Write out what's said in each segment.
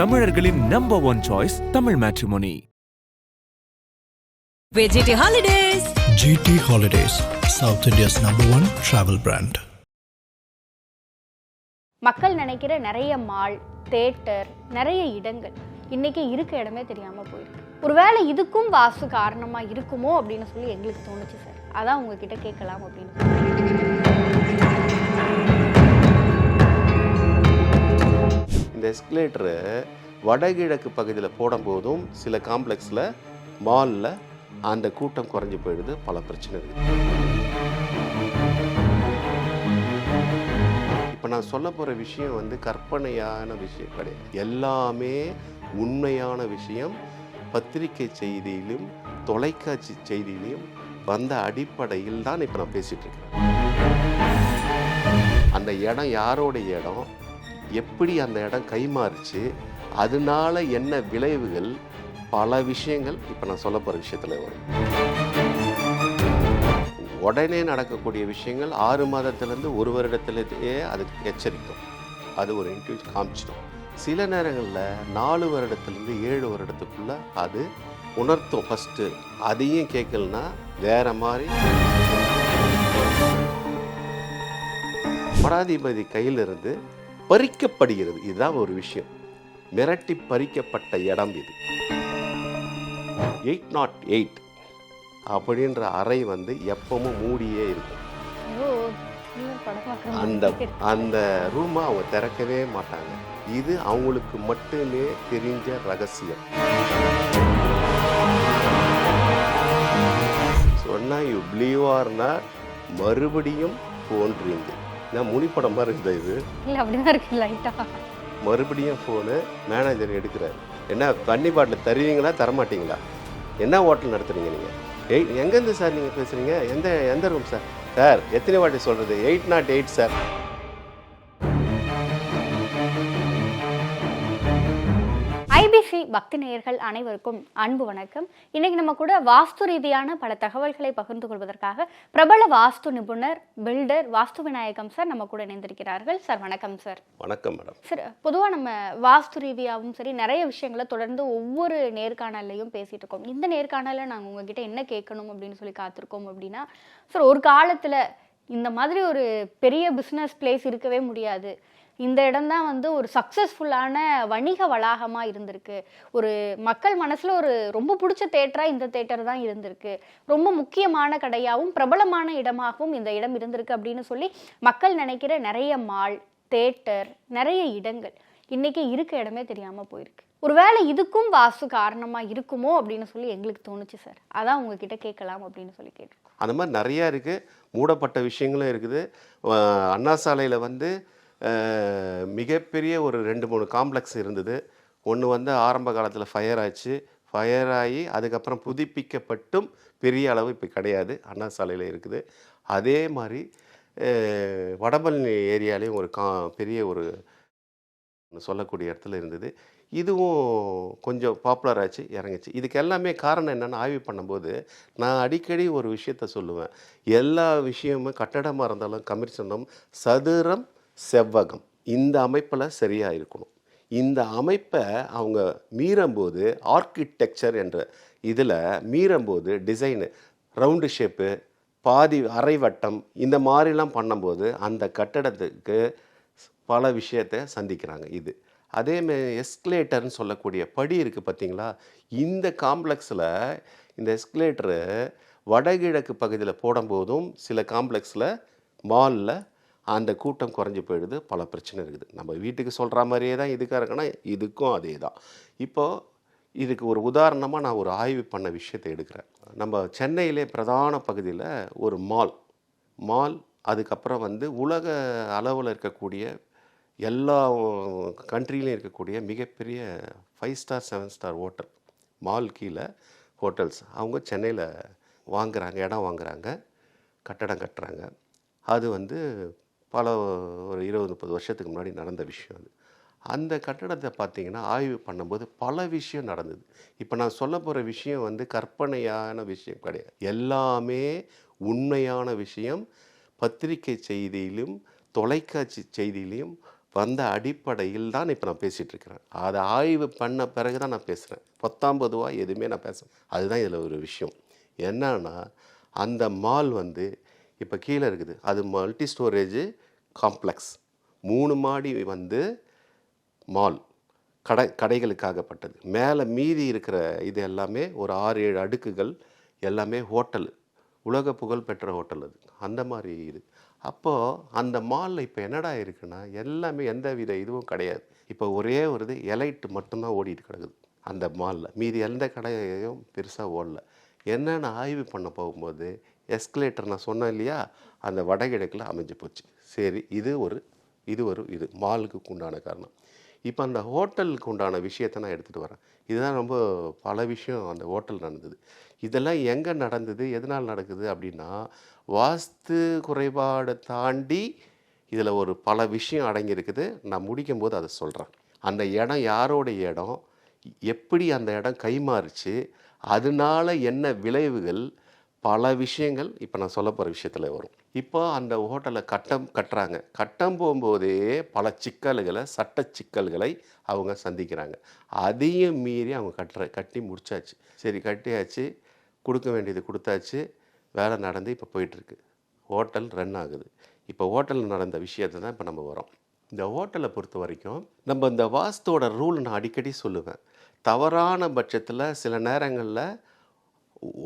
தமிழர்களின் number one choice Tamil matrimony. GT Holidays. GT Holidays, South India's #1 travel brand. மக்கள் நினைக்கிற நிறைய மால், தியேட்டர், நிறைய இடங்கள் இன்னைக்கு இருக்க இடமே தெரியாம போயிருக்கு. ஒருவேளை இதுக்கும் வாஸ்து காரணமா இருக்குமோ அப்படின்னு சொல்லி எங்களுக்கு தோணுச்சு சார். அதான் உங்ககிட்ட கேட்கலாம் அப்படின்னு. இந்த எஸ்கலேட்டரு வடகிழக்கு பகுதியில் போடும்போதும் சில காம்ப்ளெக்ஸில் மாலில் அந்த கூட்டம் குறைஞ்சி போயிடுது, பல பிரச்சனை இருக்குது. இப்போ நான் சொல்ல போகிற விஷயம் வந்து கற்பனையான விஷயம் கிடையாது, எல்லாமே உண்மையான விஷயம். பத்திரிகை செய்தியிலும் தொலைக்காட்சி செய்தியிலும் வந்த அடிப்படையில் தான் இப்போ நான் பேசிகிட்டு இருக்கேன். அந்த இடம் யாரோடைய இடம், எப்படி அந்த இடம் கைமாறுச்சு, அதனால என்ன விளைவுகள், பல விஷயங்கள் இப்போ நான் சொல்ல போகிற விஷயத்தில் வரும். உடனே நடக்கக்கூடிய விஷயங்கள் 6 மாதத்துலேருந்து 1 வருடத்துலேயே அதுக்கு எச்சரிக்கும், அது ஒரு இன்ட்யூஷன் காமிச்சிடும். சில நேரங்களில் 4 வருடத்துலேருந்து 7 வருடத்துக்குள்ளே அது உணர்த்தும். ஃபஸ்ட்டு அதையும் கேட்கலன்னா வேறு மாதிரி மடாதிபதி கையிலிருந்து பறிக்கப்படுகிறது. இதுதான் ஒரு விஷயம். மிரட்டி பறிக்கப்பட்ட இடம் இது. 808 அப்படின்ற அறை வந்து எப்பவும் மூடியே இருக்கும். அந்த ரூமை அவங்க திறக்கவே மாட்டாங்க. இது அவங்களுக்கு மட்டுமே தெரிஞ்ச ரகசியம். சொன்னா யூ பிலீவ் ஆர் நாட், மறுபடியும் தோன்றீங்க. நான் முனிப்படம் மாதிரி இருக்குது இது. அப்படிதான் இருக்கு லைட்டா. மறுபடியும் ஃபோனு மேனேஜர் எடுக்கிறார். என்ன தண்ணி பாட்டில் தருவீங்களா தரமாட்டிங்களா, என்ன ஹோட்டல் நடத்துறீங்க நீங்கள், எங்கேருந்து சார் நீங்கள் பேசுகிறீங்க, எந்த ரூம் சார், சார் எத்தனை வாட்டி சொல்கிறது, 808 சார். ஐபிசி பக்தி நேயர்கள் அனைவருக்கும் அன்பு வணக்கம். இன்னைக்கு நம்ம கூட வாஸ்து ரீதியான பல தகவல்களை பகிர்ந்து கொள்வதற்காக பிரபல வாஸ்து நிபுணர், பில்டர், வாஸ்து விநாயகம் சார் நம்ம கூட இணைந்திருக்கிறார்கள். சார் வணக்கம் சார். வணக்கம் மேடம். சார், பொதுவாக நம்ம வாஸ்து ரீதியாகவும் சரி நிறைய விஷயங்களை தொடர்ந்து ஒவ்வொரு நேர்காணல்லையும் பேசிட்டு இருக்கோம். இந்த நேர்காணலில் நாங்கள் உங்ககிட்ட என்ன கேட்கணும் அப்படின்னு சொல்லி காத்திருக்கோம் அப்படின்னா, சார் ஒரு காலத்தில் இந்த மாதிரி ஒரு பெரிய பிஸ்னஸ் பிளேஸ் இருக்கவே முடியாது, இந்த இடம்தான் வந்து ஒரு சக்ஸஸ்ஃபுல்லான வணிக வளாகமாக இருந்திருக்கு, ஒரு மக்கள் மனசில் ஒரு ரொம்ப பிடிச்ச தேட்டராக இந்த தேட்டர் தான் இருந்திருக்கு, ரொம்ப முக்கியமான கடையாகவும் பிரபலமான இடமாகவும் இந்த இடம் இருந்திருக்கு அப்படின்னு சொல்லி மக்கள் நினைக்கிற நிறைய மால், தேட்டர், நிறைய இடங்கள் இன்னைக்கு இருக்க இடமே தெரியாமல் போயிருக்கு. ஒருவேளை இதுக்கும் வாஸ்து காரணமாக இருக்குமோ அப்படின்னு சொல்லி எங்களுக்கு தோணுச்சு சார். அதான் உங்ககிட்ட கேட்கலாம் அப்படின்னு சொல்லி கேட்டிருக்கோம். அந்த மாதிரி நிறையா இருக்குது, மூடப்பட்ட விஷயங்களும் இருக்குது. அண்ணா சாலையில் வந்து மிகப்பெரிய ஒரு 2-3 காம்ப்ளெக்ஸ் இருந்தது. ஒன்று வந்து ஆரம்ப காலத்தில் ஃபயர் ஆச்சு, ஃபயர் ஆகி அதுக்கப்புறம் புதுப்பிக்கப்பட்டும் பெரிய அளவு இப்போ கிடையாது, அண்ணா சாலையில் இருக்குது. அதே மாதிரி வடபழனி ஏரியாலேயும் ஒரு பெரிய ஒரு சொல்லக்கூடிய இடத்துல இருந்தது. இதுவும் கொஞ்சம் பாப்புலர் ஆச்சு, இறங்குச்சு. இதுக்கு எல்லாமே காரணம் என்னென்னு ஆய்வு பண்ணும்போது நான் அடிக்கடி ஒரு விஷயத்த சொல்லுவேன். எல்லா விஷயமும் கட்டடமாக இருந்தாலும் கமிர்சனம் சதுரம் செவ்வகம் இந்த அமைப்பில் சரியாக இருக்கணும். இந்த அமைப்பை அவங்க மீறும்போது ஆர்கிடெக்சர் என்ற இதில் மீறும்போது டிசைனு ரவுண்டு ஷேப்பு, பாதி அரைவட்டம் இந்த மாதிரிலாம் பண்ணும்போது அந்த கட்டடத்துக்கு பல விஷயத்தை சந்திக்கிறாங்க. இது அதேமாதிரி எஸ்கலேட்டர்னு சொல்லக்கூடிய படி இருக்குது பார்த்தீங்களா, இந்த காம்ப்ளெக்ஸில் இந்த எஸ்கலேட்டரு வடகிழக்கு பகுதியில் போடும்போதும் சில காம்ப்ளெக்ஸில் மாலில் அந்த கூட்டம் குறைஞ்சி போயிடுது, பல பிரச்சனை இருக்குது. நம்ம வீட்டுக்கு சொல்கிற மாதிரியே தான் இதுக்காக இருக்குன்னா இதுக்கும் அதே தான். இப்போது இதுக்கு ஒரு உதாரணமாக நான் ஒரு ஆய்வு பண்ண விஷயத்தை எடுக்கிறேன். நம்ம சென்னையிலே பிரதான பகுதியில் ஒரு மால் அதுக்கப்புறம் வந்து உலக அளவில் இருக்கக்கூடிய எல்லா கண்ட்ரிலையும் இருக்கக்கூடிய மிகப்பெரிய 5 ஸ்டார் 7 ஸ்டார் ஹோட்டல், மால் கீழே ஹோட்டல்ஸ் அவங்க சென்னையில் வாங்குகிறாங்க, இடம் வாங்குகிறாங்க, கட்டடம் கட்டுறாங்க. அது வந்து பல ஒரு 20-30 வருஷத்துக்கு முன்னாடி நடந்த விஷயம். அது அந்த கட்டடத்தை பார்த்திங்கன்னா ஆய்வு பண்ணும்போது பல விஷயம் நடந்தது. இப்போ நான் சொல்ல போகிற விஷயம் வந்து கற்பனையான விஷயம் கிடையாது, எல்லாமே உண்மையான விஷயம். பத்திரிகை செய்தியிலும் தொலைக்காட்சி செய்தியிலையும் வந்த அடிப்படையில் தான் இப்போ நான் பேசிகிட்டு இருக்கிறேன். அதை ஆய்வு பண்ண பிறகு தான் நான் பேசுகிறேன். 10 எதுவுமே நான் பேசுகிறேன். அதுதான் இதில் ஒரு விஷயம். என்னன்னா அந்த மால் வந்து இப்போ கீழே இருக்குது, அது மல்டி ஸ்டோரேஜ் காம்ப்ளெக்ஸ். 3 மாடி வந்து மால் கடைகளுக்காகப்பட்டது. மேலே மீதி இருக்கிற இது எல்லாமே ஒரு 6-7 அடுக்குகள் எல்லாமே ஹோட்டல், உலக புகழ் பெற்ற ஹோட்டல். அது அந்த மாதிரி இது. அப்போது அந்த மாலில் இப்போ என்னடா இருக்குன்னா எல்லாமே எந்த வித இதுவும் கிடையாது. இப்போ ஒரே ஒரு இது எலைட் மட்டும்தான் ஓடிட்டு கிடக்குது அந்த மாலில். மீதி எந்த கடையும் பெருசாக ஓடல. என்னென்னு ஆய்வு பண்ண போகும்போது எஸ்கலேட்டர் நான் சொன்னேன் இல்லையா, அந்த வடகிழக்கில் அமைஞ்சு போச்சு. சரி, இது மாலுக்கு உண்டான காரணம். இப்போ அந்த ஹோட்டலுக்கு உண்டான விஷயத்தை நான் எடுத்துகிட்டு வரேன். இதுதான் ரொம்ப பல விஷயம் அந்த ஹோட்டல் நடந்தது. இதெல்லாம் எங்கே நடந்தது, எதனால் நடக்குது அப்படின்னா, வாஸ்து குறைபாடை தாண்டி இதில் ஒரு பல விஷயம் அடங்கியிருக்குது. நான் முடிக்கும்போது அதை சொல்கிறேன். அந்த இடம் யாரோட இடம், எப்படி அந்த இடம் கைமாறுச்சு, அதனால என்ன விளைவுகள், பல விஷயங்கள் இப்போ நான் சொல்ல போகிற விஷயத்தில் வரும். இப்போ அந்த ஹோட்டலை கட்டுறாங்க. போகும்போதே பல சிக்கல்களை, சட்ட சிக்கல்களை அவங்க சந்திக்கிறாங்க. அதையும் மீறி அவங்க கட்டி முடிச்சாச்சு. சரி, கட்டியாச்சு, கொடுக்க வேண்டியது கொடுத்தாச்சு, வேலை நடந்து இப்போ போயிட்டுருக்கு. ஹோட்டல் ரன் ஆகுது. இப்போ ஹோட்டலில் நடந்த விஷயத்தை தான் இப்போ நம்ம வரோம். இந்த ஹோட்டலை பொறுத்த வரைக்கும் நம்ம இந்த வாஸ்துவோட ரூல் நான் அடிக்கடி சொல்லுவேன். தவறான பட்சத்தில் சில நேரங்களில்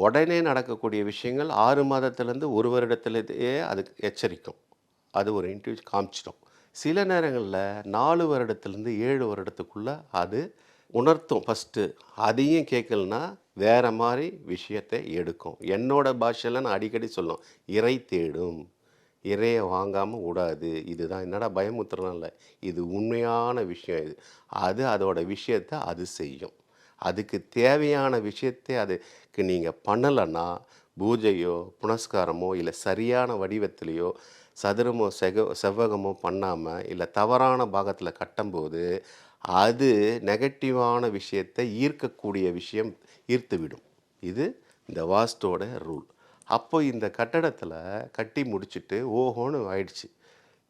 உடனே நடக்கக்கூடிய விஷயங்கள் 6 மாதத்துலேருந்து 1 வருடத்துலேயே அதுக்கு எச்சரிக்கும். அது ஒரு இன்ட்யூஷன் காமிச்சிடும். சில நேரங்களில் 4 வருடத்துலேருந்து 7 வருடத்துக்குள்ளே அது உணர்த்தும். ஃபஸ்ட்டு அதையும் கேட்கலன்னா வேறு மாதிரி விஷயத்தை எடுக்கும். என்னோட பாஷையில் நான் அடிக்கடி சொல்லும், இறை தேடும், இறையை வாங்காமல் விடாது. இதுதான், என்னடா பயமுத்துறலாம் இல்லை, இது உண்மையான விஷயம். இது அதோட விஷயத்தை அது செய்யும். அதுக்கு தேவையான விஷயத்தை அதுக்கு நீங்கள் பண்ணலைன்னா, பூஜையோ புனஸ்காரமோ இல்லை சரியான வடிவத்திலையோ சதுரமோ செவ்வகமோ பண்ணாமல் இல்லை தவறான பாகத்தில் கட்டும்போது அது நெகட்டிவான விஷயத்தை ஈர்க்கக்கூடிய விஷயம் ஈர்த்துவிடும். இது இந்த வாஸ்தோட ரூல். அப்போ இந்த கட்டடத்தில் கட்டி முடிச்சுட்டு ஓஹோன்னு ஆயிடுச்சு.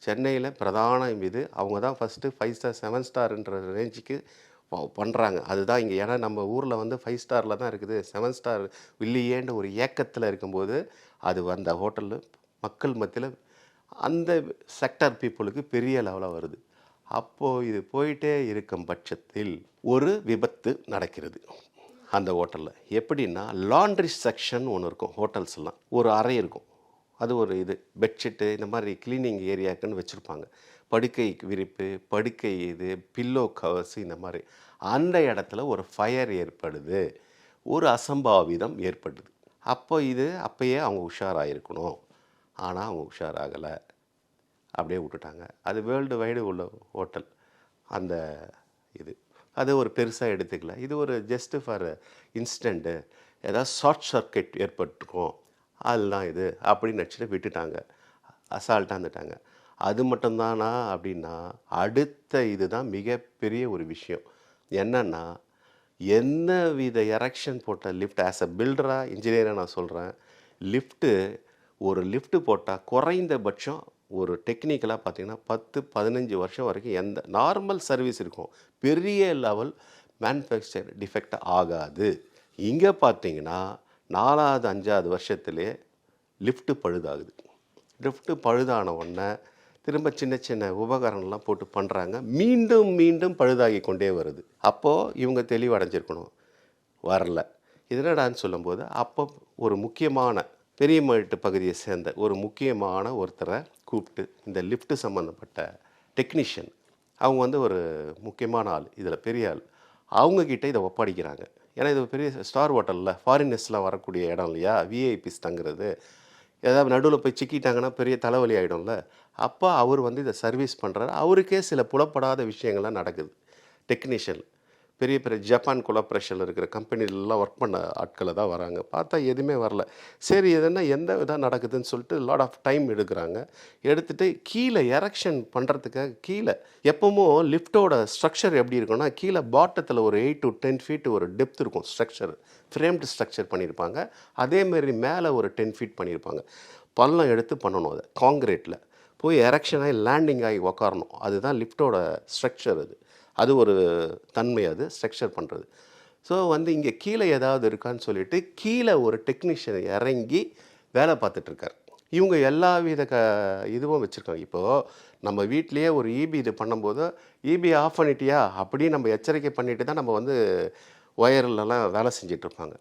சென்னையில் பிரதான இது அவங்க தான் ஃபஸ்ட்டு 5 ஸ்டார் 7 ஸ்டார்ன்ற ரேஞ்சுக்கு பண்ணுறாங்க. அதுதான் இங்கே. ஏன்னா நம்ம ஊரில் வந்து 5 ஸ்டாரில் தான் இருக்குது, 7 ஸ்டார் இல்லையேன்ற ஒரு ஏக்கத்தில் இருக்கும்போது அது அந்த ஹோட்டலில் மக்கள் மத்தியில் அந்த செக்டர் பீப்புளுக்கு பெரிய லெவலாக வருது. அப்போது இது போயிட்டே இருக்கும் பட்சத்தில் ஒரு விபத்து நடக்கிறது அந்த ஹோட்டலில். எப்படின்னா, லாண்ட்ரி செக்ஷன் ஒன்று இருக்கும் ஹோட்டல்ஸ்லாம். ஒரு அறை இருக்கும், அது ஒரு இது பெட்ஷீட்டு இந்த மாதிரி க்ளீனிங் ஏரியாக்குன்னு வச்சுருப்பாங்க. படுக்கை விரிப்பு, படுக்கை இது, பில்லோ கவர்ஸ் இந்த மாதிரி. அந்த இடத்துல ஒரு ஃபயர் ஏற்படுது, ஒரு அசம்பாவிதம் ஏற்படுது. அப்போயே அவங்க உஷாராகிருக்கணும். ஆனால் அவங்க உஷாராகலை, அப்படியே விட்டுட்டாங்க. அது வேர்ல்டு வைடு உள்ள ஹோட்டல். அந்த அது ஒரு பெருசாக எடுத்துக்கல. இது ஒரு ஜஸ்ட்டு ஃபார் இன்ஸ்டண்ட்டு, ஏதாவது ஷார்ட் சர்க்கியூட் ஏற்பட்டிருக்கும், அதுதான் இது அப்படின்னு நினச்சிட்டு விட்டுட்டாங்க, அசால்ட்டாக இருந்துட்டாங்க. அது மட்டும்தானா அப்படின்னா, அடுத்த இதுதான் மிகப்பெரிய ஒரு விஷயம். என்னென்னா, என்ன வித எரெக்ஷன் போட்ட லிஃப்ட், ஆஸ் அ பில்டராக இன்ஜினியராக நான் சொல்கிறேன், ஒரு லிஃப்ட்டு போட்டால் குறைந்தபட்சம் ஒரு டெக்னிக்கலாக பார்த்திங்கன்னா 10-15 வருஷம் வரைக்கும் எந்த நார்மல் சர்வீஸ் இருக்கும், பெரிய லெவல் மேனுஃபேக்சர் டிஃபெக்ட் ஆகாது. இங்கே பார்த்திங்கன்னா 4வது 5வது வருஷத்துலேயே லிஃப்ட்டு பழுதாகுது. லிஃப்ட்டு பழுதான உடனே திரும்ப சின்ன சின்ன உபகரணம்லாம் போட்டு பண்ணுறாங்க, மீண்டும் மீண்டும் பழுதாகி கொண்டே வருது. அப்போது இவங்க தெளிவடைஞ்சிருக்கணும், வரல. இதனடான்னு சொல்லும்போது அப்போ ஒரு முக்கியமான பெரியமேட்டு பகுதியை சேர்ந்த ஒரு முக்கியமான ஒருத்தரை கூப்பிட்டு, இந்த லிஃப்ட்டு சம்மந்தப்பட்ட டெக்னீஷியன், அவங்க வந்து ஒரு முக்கியமான ஆள், இதில் பெரிய ஆள், அவங்கக்கிட்ட இதை ஒப்படைக்கிறாங்க. ஏன்னா இது பெரிய ஸ்டார் ஹோட்டலில் ஃபாரினர்ஸ்லாம் வரக்கூடிய இடம் இல்லையா, விஐபிஸ் தங்குறது. ஏதாவது நடுவில் போய் சிக்கிட்டாங்கன்னா பெரிய தலைவலி ஆகிடும்ல. அப்போ அவர் வந்து இதை சர்வீஸ் பண்ணுறாரு. அவருக்கே சில புலப்படாத விஷயங்கள்லாம் நடக்குது. டெக்னீஷியன் பெரிய பெரிய ஜப்பான் கொலாபரேஷனில் இருக்கிற கம்பெனிலெலாம் ஒர்க் பண்ண ஆட்களை தான் வராங்க. பார்த்தா எதுவுமே வரல. சரி, எதுனா எந்த விதம் நடக்குதுன்னு சொல்லிட்டு லாட் ஆஃப் டைம் எடுக்கிறாங்க. எடுத்துகிட்டு கீழே எரெக்ஷன் பண்ணுறதுக்காக கீழே எப்பவும் லிஃப்ட்டோட ஸ்ட்ரக்சர் எப்படி இருக்குன்னா, கீழே பாட்டத்தில் ஒரு 8 to 10 feet ஒரு டெப்த் இருக்கும். ஸ்ட்ரக்சர் ஃப்ரேம்டு ஸ்ட்ரக்சர் பண்ணியிருப்பாங்க. அதேமாரி மேலே ஒரு 10 feet பண்ணியிருப்பாங்க. பள்ளம் எடுத்து பண்ணணும். அதை காங்கிரீட்டில் போய் எரெக்ஷன் ஆகி லேண்டிங் ஆகி உக்காரணும். அதுதான் லிஃப்ட்டோட ஸ்ட்ரக்சர் அது. அது ஒரு தன்மை, அது ஸ்ட்ரக்சர் பண்ணுறது. ஸோ வந்து இங்கே கீழே ஏதாவது இருக்கான்னு சொல்லிட்டு கீழே ஒரு டெக்னீஷியன் இறங்கி வேலை பார்த்துட்ருக்கார். இவங்க எல்லா வித இதுவும் வச்சுருக்காங்க. இப்போது நம்ம வீட்லேயே ஒரு இபி இது பண்ணும்போது இபி ஆஃப் பண்ணிட்டியா அப்படின்னு நம்ம எச்சரிக்கை பண்ணிட்டு தான் நம்ம வந்து ஒயர்லலாம் வேலை செஞ்சிட்ருப்பாங்க.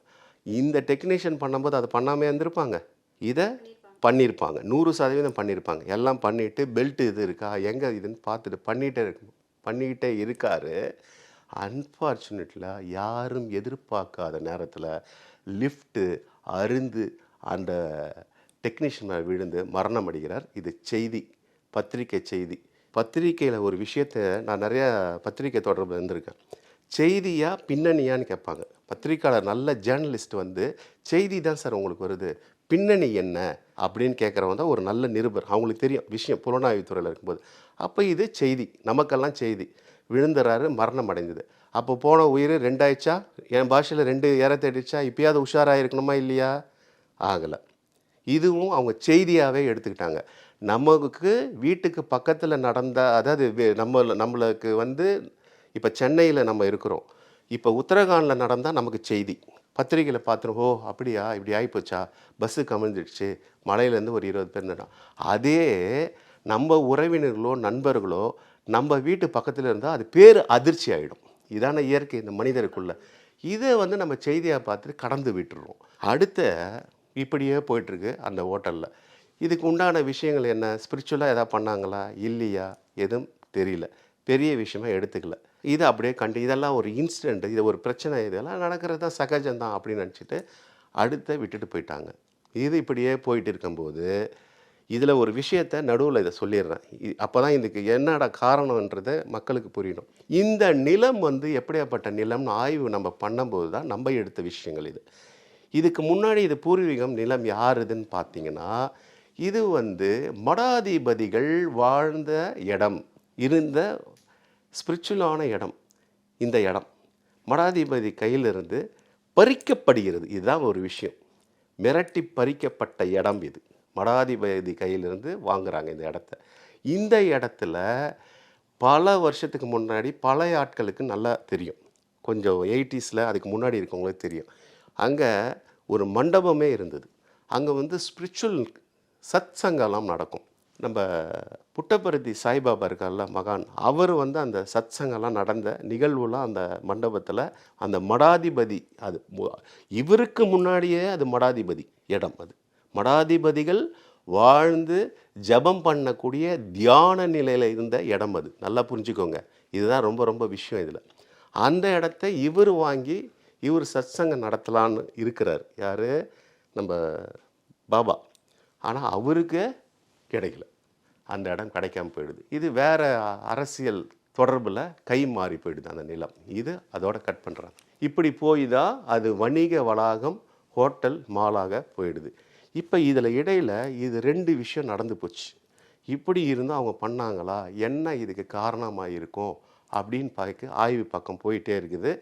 இந்த டெக்னீஷியன் பண்ணும்போது அதை பண்ணாமல் இருந்திருப்பாங்க, இதை பண்ணியிருப்பாங்க. 100% பண்ணியிருப்பாங்க. எல்லாம் பண்ணிவிட்டு பெல்ட் இது இருக்கா எங்கே இதுன்னு பார்த்துட்டு பண்ணிக்கிட்டே இருக்காரு. அன்ஃபார்ச்சுனேட்லியாக யாரும் எதிர்பார்க்காத நேரத்தில் லிஃப்ட்டு அருந்து அந்த டெக்னீஷியன் மேலே விழுந்து மரணம் அடைகிறார். இது செய்தி, பத்திரிக்கை செய்தி. பத்திரிக்கையில் ஒரு விஷயத்தை நான் நிறையா பத்திரிக்கை தொடர்பு இருந்திருக்கேன். செய்தியா பின்னணியான்னு கேட்பாங்க. பத்திரிக்கையாளர் நல்ல ஜேர்னலிஸ்ட் வந்து செய்தி தான் சார் உங்களுக்கு வருது, பின்னணி என்ன அப்படின்னு கேட்குறவங்க தான் ஒரு நல்ல நிருபர். அவங்களுக்கு தெரியும் விஷயம், புலனாய்வுத்துறையில் இருக்கும்போது. அப்போ இது செய்தி, நமக்கெல்லாம் செய்தி. விழுந்துறாரு, மரணம் அடைந்தது. அப்போ போன உயிர் 2 ஆயிடுச்சா? என் பாஷையில் 2 ஏற தேடிச்சா? இப்போயாவது உஷாராக இருக்கணுமா இல்லையா? ஆகலை. இதுவும் அவங்க செய்தியாகவே எடுத்துக்கிட்டாங்க. நமக்கு வீட்டுக்கு பக்கத்தில் நடந்த, அதாவது நம்மளுக்கு வந்து இப்போ சென்னையில் நம்ம இருக்கிறோம், இப்போ உத்தரகாண்டில் நடந்தால் நமக்கு செய்தி பத்திரிக்கையில் பார்த்துரும். ஓ அப்படியா, இப்படி ஆகிப்போச்சா, பஸ்ஸு கமிழ்ந்துடுச்சு, மலையிலேருந்து ஒரு 20 பேர் இருந்தான். அதே நம்ம உறவினர்களோ நண்பர்களோ நம்ம வீட்டு பக்கத்தில் இருந்தால் அது பேர் அதிர்ச்சி ஆகிடும். இதான இயற்கை இந்த மனிதருக்குள்ளே. இதை வந்து நம்ம செய்தியாக பார்த்துட்டு கடந்து விட்டுருவோம். அடுத்த இப்படியே போயிட்டுருக்கு அந்த ஹோட்டலில். இதுக்கு உண்டான விஷயங்கள் என்ன, ஸ்பிரிச்சுவலாக எதாவது பண்ணாங்களா இல்லையா, எதுவும் தெரியல, பெரிய விஷயமா எடுத்துக்கல. இது அப்படியே இதெல்லாம் ஒரு இன்சிடெண்ட், இது ஒரு பிரச்சனை, இதெல்லாம் நடக்கிறது தான், சகஜம்தான் அப்படின்னு நினச்சிட்டு அடுத்த விட்டுட்டு போயிட்டாங்க. இது இப்படியே போயிட்டு இருக்கும்போது இதில் ஒரு விஷயத்தை நடுவில் இதை சொல்லிடுறேன். அப்போ தான் இதுக்கு என்னடா காரணன்றதை மக்களுக்கு புரியணும். இந்த நிலம் வந்து எப்படியாப்பட்ட நிலம்னு ஆய்வு நம்ம பண்ணும்போது தான் நம்ம எடுத்த விஷயங்கள் இது. இதுக்கு முன்னாடி இது பூர்வீகம் நிலம் யாருதுன்னு பார்த்தீங்கன்னா, இது வந்து மடாதிபதிகள் வாழ்ந்த இடம், இருந்த ஸ்பிரிச்சுவலான இடம். இந்த இடம் மடாதிபதி கையிலிருந்து பறிக்கப்படுகிறது. இதுதான் ஒரு விஷயம். மிரட்டி பறிக்கப்பட்ட இடம் இது. மடாதிபதி கையிலிருந்து வாங்குறாங்க இந்த இடத்த. இந்த இடத்துல பல வருஷத்துக்கு முன்னாடி பழைய ஆட்களுக்கு நல்லா தெரியும், கொஞ்சம் 80s அதுக்கு முன்னாடி இருக்கவங்களுக்கு தெரியும். அங்கே ஒரு மண்டபமே இருந்தது. அங்கே வந்து ஸ்பிரிச்சுவல் சத் சங்கம்லாம் நடக்கும். நம்ம புட்டபர்த்தி சாய்பாபா இருக்கார்ல மகான், அவர் வந்து அந்த சத் சங்கம்லாம் நடந்த நிகழ்வுலாம் அந்த மண்டபத்தில் அந்த மடாதிபதி, அது இவருக்கு முன்னாடியே அது மடாதிபதி இடம். அது மடாதிபதிகள் வாழ்ந்து ஜபம் பண்ணக்கூடிய தியான நிலையில் இருந்த இடம். அது நல்லா புரிஞ்சுக்கோங்க. இதுதான் ரொம்ப ரொம்ப விஷயம் இதில். அந்த இடத்த இவர் வாங்கி இவர் சத்சங்கம் நடத்தலான்னு இருக்கிறார். யார்? நம்ம பாபா. ஆனால் அவருக்கு கிடைக்கல, அந்த இடம் கிடைக்காம போயிடுது. இது வேறு அரசியல் தொடர்பில் கை மாறி போயிடுது அந்த நிலம். இது அதோட கட் பண்ணுறாங்க. இப்படி போய் தான் அது வணிக வளாகம், ஹோட்டல், மாலாக போயிடுது. இப்போ இதில் இடையில் இது 2 விஷயம் நடந்து போச்சு. இப்படி இருந்தும் அவங்க பண்ணாங்களா, என்ன இதுக்கு காரணமாக இருக்கும் அப்படின்னு பார்க்க ஆய்வு பக்கம் போயிட்டே இருக்குது.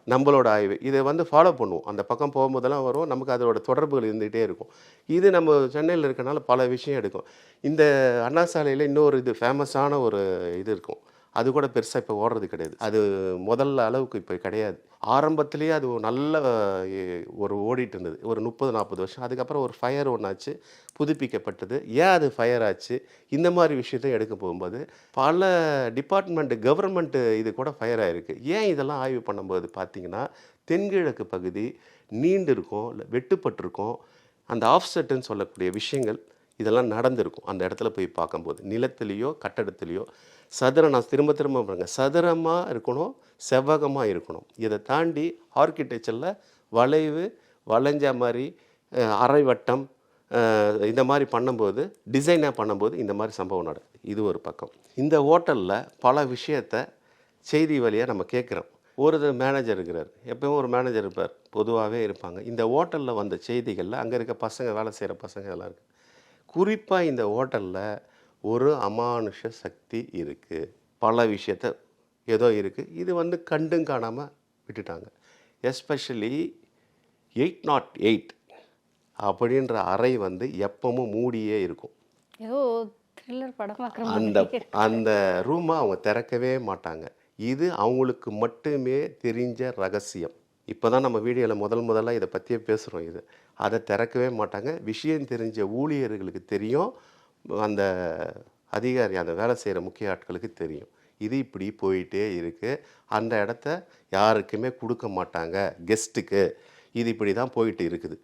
நம்மளோட ஆய்வு இதை வந்து ஃபாலோ பண்ணுவோம். அந்த பக்கம் போகும்போதெல்லாம் வரும், நமக்கு அதோட தொடர்புகள் இருந்துகிட்டே இருக்கும். இது நம்ம சென்னையில் இருக்கனால பல விஷயம் எடுக்கும். இந்த அண்ணா சாலையில் இன்னொரு இது ஃபேமஸான ஒரு இது இருக்கும். அது கூட பெருசாக இப்போ ஓடுறது கிடையாது. அது முதல்ல அளவுக்கு இப்போ கிடையாது. ஆரம்பத்துலேயே அது நல்ல ஒரு ஓடிட்டு இருந்தது ஒரு 30-40 வருஷம். அதுக்கப்புறம் ஒரு ஃபயர் ஒன்றாச்சு, புதுப்பிக்கப்பட்டது. ஏன் அது ஃபயர் ஆச்சு, இந்த மாதிரி விஷயத்தை எடுக்க போகும்போது பல டிபார்ட்மெண்ட்டு, கவர்மெண்ட்டு இது கூட ஃபயர் ஆகிருக்கு. ஏன் இதெல்லாம் ஆய்வு பண்ணும்போது பார்த்திங்கன்னா, தென்கிழக்கு பகுதி நீண்டு இருக்கும், இல்லை வெட்டுப்பட்டிருக்கும். அந்த ஆஃப்செட்டுன்னு சொல்லக்கூடிய விஷயங்கள் இதெல்லாம் நடந்திருக்கும். அந்த இடத்துல போய் பார்க்கும்போது நிலத்துலேயோ கட்டடத்துலேயோ சதுரம், நான் திரும்ப பாருங்க, சதுரமாக இருக்கணும், செவ்வகமாக இருக்கணும். இதை தாண்டி ஆர்கிடெக்சரில் வளைவு, வளைஞ்ச மாதிரி, அரைவட்டம், இந்த மாதிரி பண்ணும்போது, டிசைனாக பண்ணும்போது இந்த மாதிரி சம்பவம் நடக்குது. இது ஒரு பக்கம். இந்த ஹோட்டலில் பல விஷயத்தை செய்தி வழியாக நம்ம கேட்குறோம். ஒரு மேனேஜர் இருக்கிறார், எப்பவும் ஒரு மேனேஜர் இருப்பார், பொதுவாகவே இருப்பாங்க. இந்த ஹோட்டலில் வந்த செய்திகளில் அங்கே இருக்க பசங்க, வேலை செய்கிற பசங்க எல்லாம் இருக்குது. குறிப்பாக இந்த ஹோட்டலில் ஒரு அமானுஷ சக்தி இருக்குது, பல விஷயத்த ஏதோ இருக்குது. இது வந்து கண்டும் காணாமல் விட்டுட்டாங்க. எஸ்பெஷலி 808 அப்படின்ற அறை வந்து எப்பவும் மூடியே இருக்கும். ஏதோ த்ரில்லர் படம் பார்க்குற அந்த மாதிரி அந்த ரூமை அவங்க திறக்கவே மாட்டாங்க. இது அவங்களுக்கு மட்டுமே தெரிஞ்ச ரகசியம். இப்போ தான் நம்ம வீடியோவில் முதல்ல இதை பற்றியே பேசுகிறோம். இது அதை திறக்கவே மாட்டாங்க. விஷயம் தெரிஞ்ச ஊழியர்களுக்கு தெரியும், அந்த அதிகாரி அந்த வேலை செய்கிற முக்கிய ஆட்களுக்கு தெரியும். இது இப்படி போயிட்டே இருக்குது. அந்த இடத்த யாருக்குமே கொடுக்க மாட்டாங்க கெஸ்ட்டுக்கு. இது இப்படி தான் போயிட்டு இருக்குது.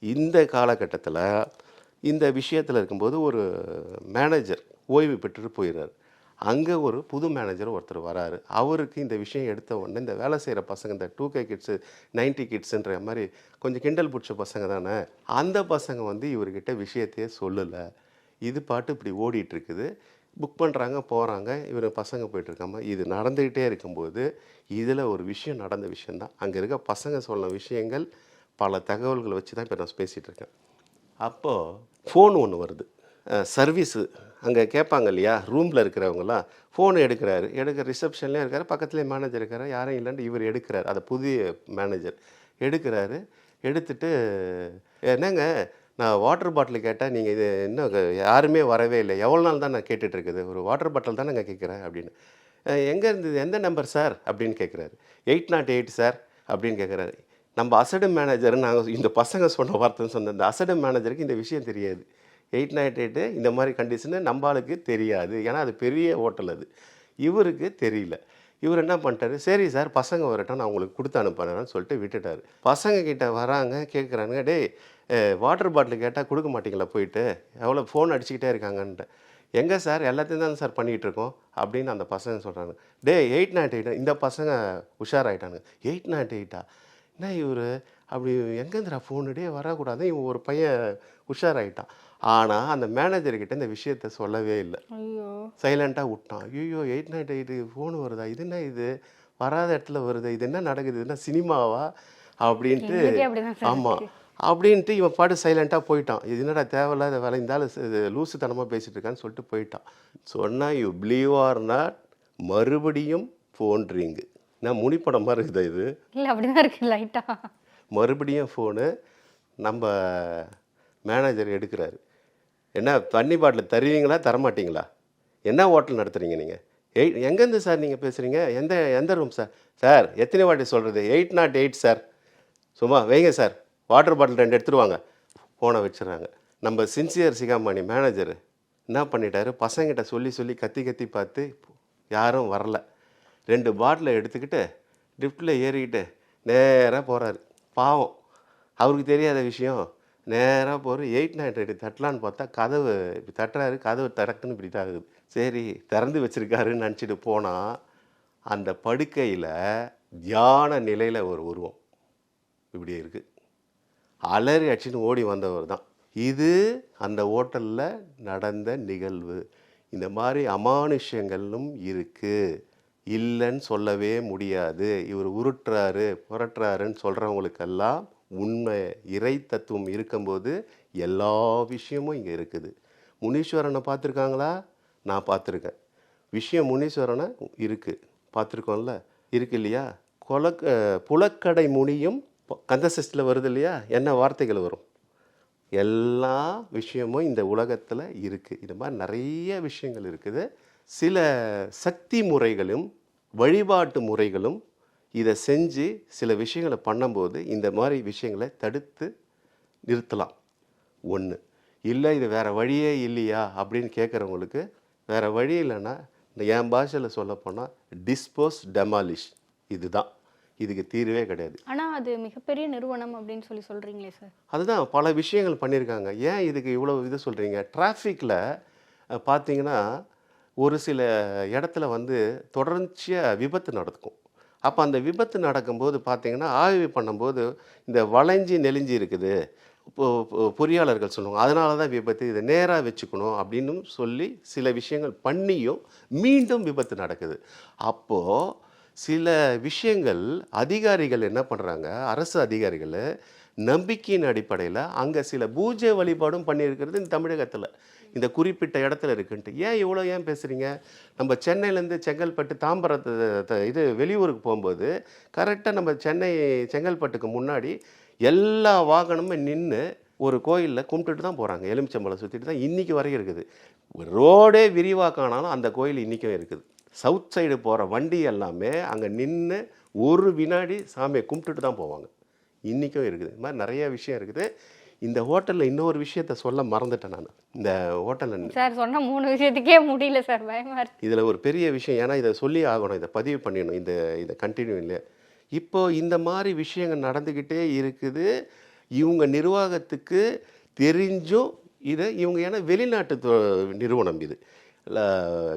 இந்த காலகட்டத்தில் இந்த விஷயத்தில் இருக்கும்போது ஒரு மேனேஜர் ஓய்வு பெற்றுட்டு போயிடுறாரு. அங்கே ஒரு புது மேனேஜர் ஒருத்தர் வராரு. அவருக்கு இந்த விஷயம் எடுத்த உடனே இந்த வேலை செய்கிற பசங்க, இந்த 2K கிட்ஸு 90 கிட்ஸுன்ற மாதிரி கொஞ்சம் கிண்டல் பிடிச்ச பசங்க தானே, அந்த பசங்க வந்து இவர்கிட்ட விஷயத்தையே சொல்லலை. இது பாட்டு இப்படி ஓடிட்டுருக்குது. புக் பண்ணுறாங்க, போகிறாங்க, இவர் பசங்க போயிட்டுருக்காம இது நடந்துக்கிட்டே இருக்கும்போது இதில் ஒரு விஷயம் நடந்த விஷயந்தான். அங்கே இருக்க பசங்க சொன்ன விஷயங்கள் பல தகவல்களை வச்சு தான் இப்போ நான் பேசிகிட்டு இருக்கேன். அப்போது ஃபோன் ஒன்று வருது. சர்வீஸு அங்கே கேட்பாங்க இல்லையா, ரூமில் இருக்கிறவங்களாம் ஃபோன் எடுக்கிற ரிசப்ஷன்லேயும் இருக்கார், பக்கத்துலேயே மேனேஜர் இருக்கார், யாரும் இல்லைன்ட்டு இவர் எடுக்கிறார். அதை புதிய மேனேஜர் எடுக்கிறாரு. எடுத்துட்டு, என்னங்க நான் வாட்டர் பாட்டில் கேட்டால் நீங்கள் இது இன்னும் யாருமே வரவே இல்லை, எவ்வளோ நாள் தான் நான் கேட்டுட்ருக்குது, ஒரு வாட்டர் பாட்டில் தான் நாங்கள் கேட்குறேன் அப்படின்னு. எங்கே இருந்தது, எந்த நம்பர் சார் அப்படின்னு கேட்குறாரு. 808 சார் அப்படின்னு கேட்குறாரு. நம்ம அசடு மேனேஜர், நாங்கள் இந்த பசங்க சொன்ன வார்த்தைன்னு சொன்ன இந்த அசடு மேனேஜருக்கு இந்த விஷயம் தெரியாது. 808 இந்த மாதிரி கண்டிஷனு நம்ம ஆளுக்கு தெரியாது, ஏன்னா அது பெரிய ஹோட்டல், அது இவருக்கு தெரியல. இவர் என்ன பண்ணிட்டாரு, சரி சார் பசங்க வரட்டும் நான் உங்களுக்கு கொடுத்து அனுப்புறேன்னு சொல்லிட்டு விட்டுட்டார். பசங்க கிட்ட வராங்க, கேட்குறாங்க, டேய் வாட்டர் பாட்டில் கேட்டால் கொடுக்க மாட்டிங்களா, போயிட்டு எவ்வளோ ஃபோன் அடிச்சுக்கிட்டே இருக்காங்கன்ட்டு. எங்கே சார் எல்லாத்தையும் தான் சார் பண்ணிகிட்ருக்கோம் அப்படின்னு அந்த பசங்க சொல்கிறாங்க. டேய் 808 இந்த பசங்க உஷாராயிட்டானுங்க. 808 என்ன இவர் அப்படி எங்கேருந்துடா ஃபோனு, டே வரக்கூடாது, இவன் ஒரு பையன் உஷாராயிட்டான். ஆனால் அந்த மேனேஜர்கிட்ட இந்த விஷயத்த சொல்லவே இல்லை, சைலண்ட்டாக விட்டான். ஐயோ 808 ஃபோனு வருதா, இது என்ன இது வராத இடத்துல வருது, இது என்ன நடக்குது, இது என்ன சினிமாவா அப்படின்ட்டு. ஆமாம் அப்படின்ட்டு இவன் பாட்டு சைலண்ட்டாக போயிட்டான். இது என்னடா தேவையில்லாத வேலை, இருந்தாலும் லூசுத்தனமாக பேசிகிட்டு இருக்கான்னு சொல்லிட்டு போயிட்டான். சொன்னால் யூ பிலீவ் ஆர் நாட், மறுபடியும் ஃபோன் ரிங்கு. நான் முனிப்படம் மாதிரி இருக்குதா இது? இல்லை அப்படிதான் இருக்கு லைட்டாக. மறுபடியும் ஃபோனு நம்ம மேனேஜர் எடுக்கிறாரு. என்ன தண்ணி பாட்டில் தருவீங்களா தரமாட்டிங்களா, என்ன ஹோட்டல் நடத்துகிறீங்க நீங்கள், எங்கேருந்து சார் நீங்கள் பேசுகிறீங்க, எந்த ரூம் சார், சார் எத்தனை வாட்டி சொல்கிறது, 808 சார், சும்மா வைங்க சார், வாட்டர் பாட்டில் 2 எடுத்துகிட்டு வாங்க. ஃபோனை வச்சுறாங்க. நம்ம சின்சியர் சிகாமணி மேனேஜர் என்ன பண்ணிட்டாரு, பசங்கிட்ட சொல்லி கத்தி பார்த்து யாரும் வரல. 2 பாட்டிலை எடுத்துக்கிட்டு லிஃப்ட்டில் ஏறிக்கிட்டு நேராக போகிறாரு. பாவம் அவருக்கு தெரியாத விஷயம், நேராக போகிற 808 தட்டலான்னு பார்த்தா கதவு இப்படி தட்டுறாரு, கதவு திறக்குன்னு இப்படி தான் ஆகுது. சரி திறந்து வச்சுருக்காருன்னு நினச்சிட்டு போனால் அந்த படுக்கையில் தியான நிலையில் ஒரு உருவம் இப்படி இருக்குது. அலறி அடிச்சுன்னு ஓடி வந்தவர் தான். இது அந்த ஹோட்டலில் நடந்த நிகழ்வு. இந்த மாதிரி அமானுஷ்யங்களும் இருக்குது, இல்லைன்னு சொல்லவே முடியாது. இவர் உருட்டுறாரு புரட்டுறாருன்னு சொல்கிறவங்களுக்கெல்லாம் உண்மை இறை தத்துவம் இருக்கும்போது எல்லா விஷயமும் இங்கே இருக்குது. முனீஸ்வரனை பார்த்துருக்காங்களா? நான் பார்த்துருக்கேன். விஷயம் முனீஸ்வரனை இருக்குது, பார்த்துருக்கோம்ல, இருக்கு இல்லையா? புலக்கடை முனியும் கந்தசஷ்டியில் வருது இல்லையா, என்ன வார்த்தைகள் வரும், எல்லா விஷயமும் இந்த உலகத்தில் இருக்குது. இது மாதிரி நிறைய விஷயங்கள் இருக்குது. சில சக்தி முறைகளும் வழிபாட்டு முறைகளும் இதை செஞ்சு சில விஷயங்களை பண்ணும்போது இந்த மாதிரி விஷயங்களை தடுத்து நிறுத்தலாம். ஒன்று இல்லை, இது வேறு வழியே இல்லையா அப்படின்னு கேட்குறவங்களுக்கு வேறு வழி இல்லைன்னா என் பாஷையில் சொல்லப்போனால் டிஸ்போஸ் டெமாலிஷ், இதுதான் இதுக்கு தீர்வே கிடையாது. ஆனால் அது மிகப்பெரிய நிறுவனம் அப்படின்னு சொல்கிறீங்களே சார். அதுதான் பல விஷயங்கள் பண்ணியிருக்காங்க. ஏன் இதுக்கு இவ்வளோ இது சொல்கிறீங்க? டிராஃபிக்கில் பார்த்தீங்கன்னா ஒரு சில இடத்துல வந்து தொடர்ச்சியாக விபத்து நடக்கும். அப்போ அந்த விபத்து நடக்கும்போது பார்த்தீங்கன்னா ஆய்வு பண்ணும்போது இந்த வளைஞ்சி நெளிஞ்சி இருக்குது, பொறியாளர்கள் சொல்லுவாங்க, அதனால தான் விபத்து, இதை நேராக வச்சுக்கணும் அப்படின்னு சொல்லி சில விஷயங்கள் பண்ணியும் மீண்டும் விபத்து நடக்குது. அப்போது சில விஷயங்கள் அதிகாரிகள் என்ன பண்ணுறாங்க, அரசு அதிகாரிகள் நம்பிக்கையின் அடிப்படையில் அங்கே சில பூஜை வழிபாடும் பண்ணியிருக்கிறது இந்த தமிழகத்தில் இந்த குறிப்பிட்ட இடத்துல இருக்குன்ட்டு. ஏன் பேசுகிறீங்க? நம்ம சென்னையிலேருந்து செங்கல்பட்டு தாம்பரத்தை இது வெளியூருக்கு போகும்போது கரெக்டாக நம்ம செங்கல்பட்டுக்கு முன்னாடி எல்லா வாகனமும் நின்று ஒரு கோயிலில் கும்பிட்டுட்டு தான் போகிறாங்க. எலுமிச்சம்பழம் சுற்றிட்டு தான் இன்றைக்கி வரைக்கும் இருக்குது. ரோடே விரிவாக்கானாலும் அந்த கோயில் இன்றைக்கும் இருக்குது. சவுத் சைடு போகிற வண்டி எல்லாமே அங்கே நின்று ஒரு வினாடி சாமியை கும்பிட்டுட்டு தான் போவாங்க. இன்றைக்கும் இருக்குது. இது மாதிரி நிறைய விஷயம் இருக்குது. இந்த ஹோட்டலில் இன்னொரு விஷயத்த சொல்ல மறந்துட்டேன் நான். இந்த ஹோட்டலில் சார் சொன்ன 3 விஷயத்துக்கே முடியல சார், பயமாக இருக்கு. இதில் ஒரு பெரிய விஷயம், ஏன்னா இதை சொல்லி ஆகணும், இதை பதிவு பண்ணிடணும், இதை கண்டினியூ இல்லை. இப்போ இந்த மாதிரி விஷயங்கள் நடந்துக்கிட்டே இருக்குது. இவங்க நிர்வாகத்துக்கு தெரிஞ்சும் இதை இவங்க, ஏன்னா வெளிநாட்டு நிறுவனம் இது,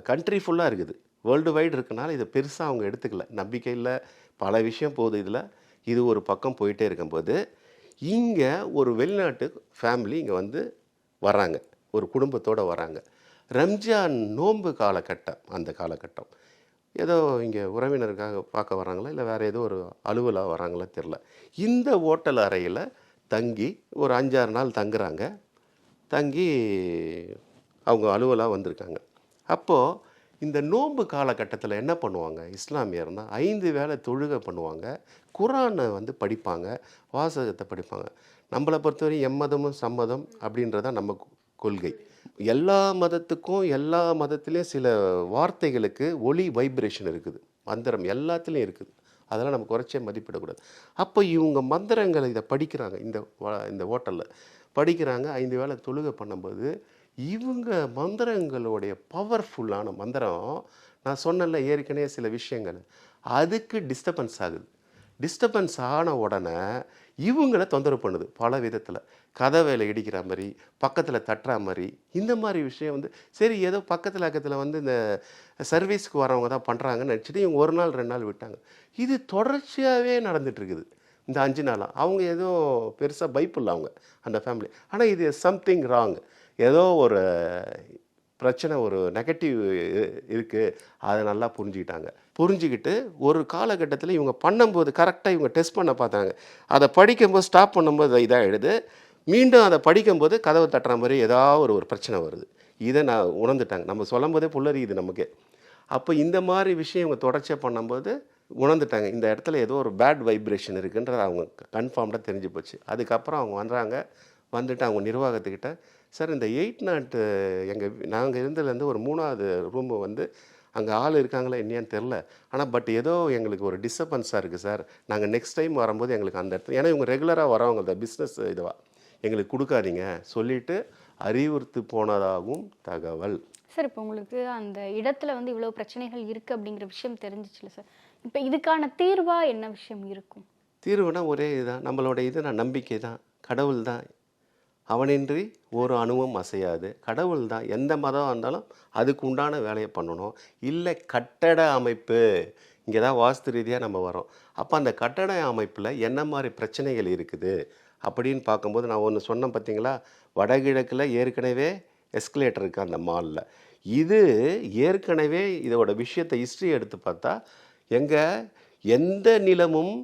கண்ட்ரி ஃபுல்லாக இருக்குது, வேர்ல்டு வைடு இருக்கனால இதை பெருசாக அவங்க எடுத்துக்கல, நம்பிக்கை இல்லை, பல விஷயம் போகுது இதில். இது ஒரு பக்கம் போயிட்டே இருக்கும்போது இங்கே ஒரு வெளிநாட்டு ஃபேமிலி இங்கே வந்து வராங்க, ஒரு குடும்பத்தோடு வராங்க. ரம்ஜான் நோன்பு காலகட்டம், அந்த காலகட்டம் ஏதோ இங்கே உறவினருக்காக பார்க்க வராங்களா இல்லை வேறு ஏதோ ஒரு அலுவலாக வராங்களா தெரில. இந்த ஓட்டல் அறையில் தங்கி ஒரு 5-6 நாள் தங்குறாங்க. தங்கி அவங்க அலுவலாக வந்திருக்காங்க. அப்போது இந்த நோன்பு காலகட்டத்தில் என்ன பண்ணுவாங்க இஸ்லாமியர்னால், 5 வேளை தொழுகை பண்ணுவாங்க, குரானை வந்து படிப்பாங்க, வாசகத்தை படிப்பாங்க. நம்மளை பொறுத்தவரை எம்மதமும் சம்மதம் அப்படின்றதான் நம்ம கொள்கை. எல்லா மதத்துக்கும் எல்லா மதத்துலேயும் சில வார்த்தைகளுக்கு ஒலி வைப்ரேஷன் இருக்குது, மந்திரம் எல்லாத்துலேயும் இருக்குது, அதெல்லாம் நம்ம குறைச்சே மதிப்பிடக்கூடாது. அப்போ இவங்க மந்திரங்களை இதை படிக்கிறாங்க, இந்த ஹோட்டலில் படிக்கிறாங்க. 5 வேளை தொழுகை பண்ணும்போது இவங்க மந்திரங்களுடைய பவர்ஃபுல்லான மந்திரம், நான் சொன்னல ஏற்கனவே சில விஷயங்கள், அதுக்கு டிஸ்டர்பன்ஸ் ஆகுது. டிஸ்டர்பன்ஸ் ஆன உடனே இவங்களை தொந்தரவு பண்ணுது பல விதத்தில். கதவையில் இடிக்கிற மாதிரி, பக்கத்தில் தட்டுற மாதிரி, இந்த மாதிரி விஷயம் வந்து சரி ஏதோ பக்கத்தில் வந்து இந்த சர்வீஸ்க்கு வரவங்க தான் பண்ணுறாங்கன்னு நினச்சிட்டு இவங்க 1 நாள் 2 நாள் விட்டாங்க. இது தொடர்ச்சியாகவே நடந்துகிட்ருக்குது இந்த 5 நாளாக. அவங்க எதுவும் பெருசாக பயப்பில்லை அவங்க அந்த ஃபேமிலி. ஆனால் இது சம்திங் ராங், ஏதோ ஒரு பிரச்சனை, ஒரு நெகட்டிவ் இருக்குது, அதை நல்லா புரிஞ்சுக்கிட்டாங்க. புரிஞ்சுக்கிட்டு ஒரு காலகட்டத்தில் இவங்க பண்ணும்போது கரெக்டாக இவங்க டெஸ்ட் பண்ண பார்த்தாங்க. அதை படிக்கும்போது ஸ்டாப் பண்ணும்போது இதாகிடுது, மீண்டும் அதை படிக்கும்போது கதவை தட்டுற மாதிரி ஏதாவது ஒரு பிரச்சனை வருது. இதை நான் உணர்ந்துட்டாங்க. நம்ம சொல்லும் போதே புல்லறியுது நமக்கு. அப்போ இந்த மாதிரி விஷயம் இவங்க தொடர்ச்சியாக பண்ணும்போது உணர்ந்துட்டாங்க, இந்த இடத்துல ஏதோ ஒரு பேட் வைப்ரேஷன் இருக்குன்றது அவங்க கன்ஃபார்ம்டாக தெரிஞ்சு போச்சு. அதுக்கப்புறம் அவங்க வந்தாங்க. வந்துட்டு அவங்க நிர்வாகத்துக்கிட்ட, சார் இந்த 8 நாங்கள் இருந்ததுலேருந்து ஒரு 3வது ரூமு வந்து அங்கே ஆள் இருக்காங்களா என்னன்னு தெரில, ஆனால் பட் ஏதோ எங்களுக்கு ஒரு டிஸ்டர்பன்ஸாக இருக்குது சார், நாங்கள் நெக்ஸ்ட் டைம் வரும்போது எங்களுக்கு அந்த இடத்துல, ஏன்னா இவங்க ரெகுலராக வரவங்க இந்த பிஸ்னஸ் இதுவாக எங்களுக்கு கொடுக்காதீங்க சொல்லிவிட்டு அறிவுறுத்து போனதாகவும் தகவல். சார் இப்போ உங்களுக்கு அந்த இடத்துல வந்து இவ்வளோ பிரச்சனைகள் இருக்குது அப்படிங்கிற விஷயம் தெரிஞ்சிச்சுல சார், இப்போ இதுக்கான தீர்வாக என்ன விஷயம் இருக்கும்? தீர்வுனா ஒரே இதுதான், நம்மளோட இது நான் நம்பிக்கை தான், கடவுள் தான், அவனின்றி ஒரு அணுவும் அசையாது, கடவுள் தான். எந்த மதம் இருந்தாலும் அதுக்கு உண்டான வேலையை பண்ணணும். இல்லை கட்டட அமைப்பு, இங்கே தான் வாஸ்து ரீதியாக நம்ம வரோம். அப்போ அந்த கட்டட அமைப்பில் என்ன மாதிரி பிரச்சனைகள் இருக்குது அப்படின்னு பார்க்கும்போது, நான் ஒன்று சொன்னேன் பார்த்தீங்களா, வடகிழக்கில் ஏற்கனவே எஸ்கலேட்டர் இருக்குது அந்த மாலில். இது ஏற்கனவே இதோட விஷயத்தை ஹிஸ்ட்ரி எடுத்து பார்த்தா, எந்த நிலமும்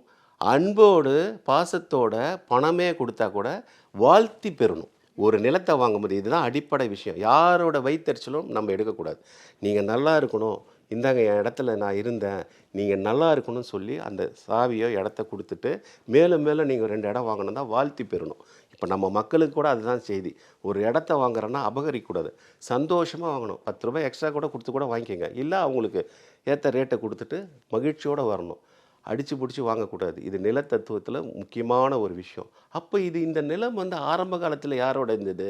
அன்போடு பாசத்தோட பணமே கொடுத்தா கூட வாழ்த்தி பெறணும். ஒரு நிலத்தை வாங்கும்போது இதுதான் அடிப்படை விஷயம். யாரோட வயிற்றுச்சலும் நம்ம எடுக்கக்கூடாது. நீங்கள் நல்லா இருக்கணும், இந்தாங்க என் இடத்துல நான் இருந்தேன், நீங்கள் நல்லா இருக்கணும்னு சொல்லி அந்த சாவியோ இடத்த கொடுத்துட்டு மேலும் மேலும் நீங்கள் 2 இடம் வாங்கணும் தான் வாழ்த்தி பெறணும். இப்போ நம்ம மக்களுக்கு கூட அதுதான் செய்தி. ஒரு இடத்த வாங்குறோன்னா அபகரிக்கக்கூடாது, சந்தோஷமாக வாங்கணும். 10 ரூபாய் எக்ஸ்ட்ரா கூட கொடுத்து கூட வாங்கிக்கோங்க, இல்லை அவங்களுக்கு ஏற்ற ரேட்டை கொடுத்துட்டு மகிழ்ச்சியோடு வரணும். அடித்து பிடிச்சி வாங்கக்கூடாது. இது நிலத்தத்துவத்தில் முக்கியமான ஒரு விஷயம். அப்போ இந்த நிலம் வந்து ஆரம்ப காலத்தில் யாரோட இருந்தது,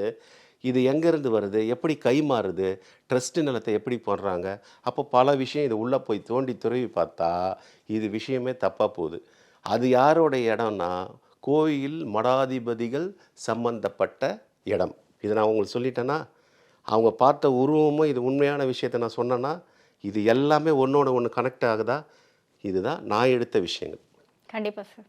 இது எங்கேருந்து வருது, எப்படி கைமாறுது, ட்ரஸ்ட்டு நிலத்தை எப்படி போடுறாங்க, அப்போ பல விஷயம் இது உள்ளே போய் தோண்டி துருவி பார்த்தா இது விஷயமே தப்பாக போகுது. அது யாரோட இடம்னா கோயில் மடாதிபதிகள் சம்பந்தப்பட்ட இடம். இதை நான் உங்களுக்கு சொல்லிட்டேன்னா, அவங்க பார்த்த உருவமும் இது உண்மையான விஷயத்தை நான் சொன்னேன்னா, இது எல்லாமே ஒன்றோட ஒன்று கனெக்ட் ஆகுதா, இதுதான் நான் எடுத்த விஷயங்கள். கண்டிப்பாக சார்.